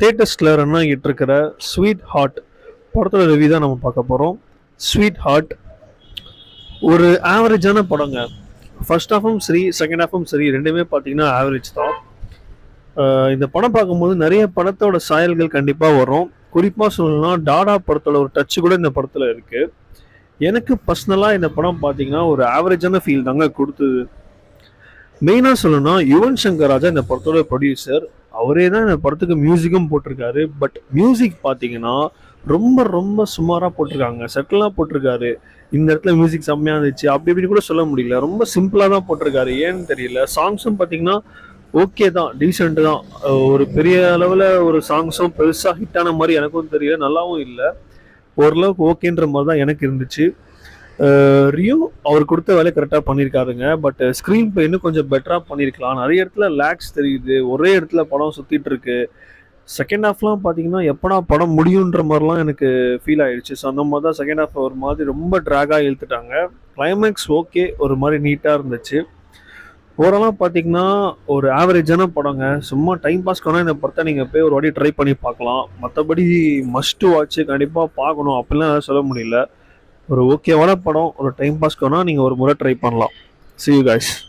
தேட்டர்ஸில் run ஆகிட்டு இருக்கிற sweet heart படத்தோட ரிவ்யூ தான் நம்ம பார்க்க போகிறோம். ஸ்வீட் ஹார்ட் ஒரு ஆவரேஜான படங்க. ஃபர்ஸ்ட் ஹாஃபும் சரி, செகண்ட் ஹாஃபும் சரி, ரெண்டுமே பார்த்தீங்கன்னா ஆவரேஜ் தான். இந்த படம் பார்க்கும்போது நிறைய படத்தோட சாயல்கள் கண்டிப்பாக வரும். குறிப்பாக சொல்லணும்னா டாடா படத்தோட ஒரு டச்சு கூட இந்த படத்தில் இருக்குது. எனக்கு பர்சனலாக இந்த படம் பார்த்தீங்கன்னா ஒரு ஆவரேஜான ஃபீல் தாங்க கொடுத்தது. மெயினாக சொல்லணும்னா யுவன் சங்கர் ராஜா இந்த படத்தோட ப்ரொடியூசர். அவரே தான் இந்த படத்துக்கு மியூசிக்கும் போட்டிருக்காரு. பட் மியூசிக் பார்த்தீங்கன்னா ரொம்ப ரொம்ப சுமாராக போட்டிருக்காங்க. செட்டிலாக போட்டிருக்காரு. இந்த இடத்துல மியூசிக் செம்மையாக இருந்துச்சு அப்படி இப்படி கூட சொல்ல முடியல. ரொம்ப சிம்பிளாக தான் போட்டிருக்காரு. ஏன்னு தெரியல. சாங்ஸும் பார்த்தீங்கன்னா ஓகே தான், டீசெண்ட் தான். ஒரு பெரிய அளவில் ஒரு சாங்ஸும் பெருசாக ஹிட்டான மாதிரி எனக்கும் தெரியல. நல்லாவும் இல்லை. ஓரளவுக்கு ஓகேன்ற மாதிரி தான் எனக்கு இருந்துச்சு. ரியோ அவர் கொடுத்த வேலை கரெக்டாக பண்ணியிருக்காருங்க. பட் ஸ்க்ரீன் பிளே இன்னும் கொஞ்சம் பெட்டராக பண்ணியிருக்கலாம். நிறைய இடத்துல லேக்ஸ் தெரியுது. ஒரே இடத்துல படம் சுற்றிட்டு இருக்கு. செகண்ட் ஹாஃப்லாம் பார்த்தீங்கன்னா எப்படா படம் முடியுன்ற மாதிரிலாம் எனக்கு ஃபீல் ஆயிடுச்சு. ஸோ அந்த மாதிரி தான் செகண்ட் ஹாஃப் ஒரு மாதிரி ரொம்ப ட்ராகாக இழுத்துட்டாங்க. கிளைமேக்ஸ் ஓகே, ஒரு மாதிரி நீட்டாக இருந்துச்சு. ஓவராலாக பார்த்தீங்கன்னா ஒரு ஆவரேஜான படங்க. சும்மா டைம் பாஸ்க்கான இந்த படத்தை நீங்கள் போய் ஒரு வாட்டி ட்ரை பண்ணி பார்க்கலாம். மற்றபடி மஸ்ட்டு வாட்ச்சு கண்டிப்பாக பார்க்கணும் அப்படிலாம் சொல்ல முடியல. ஒரு ஓகேவான படம், ஒரு டைம் பாஸ்க்கான நீங்கள் ஒரு முறை ட்ரை பண்ணலாம். See you guys.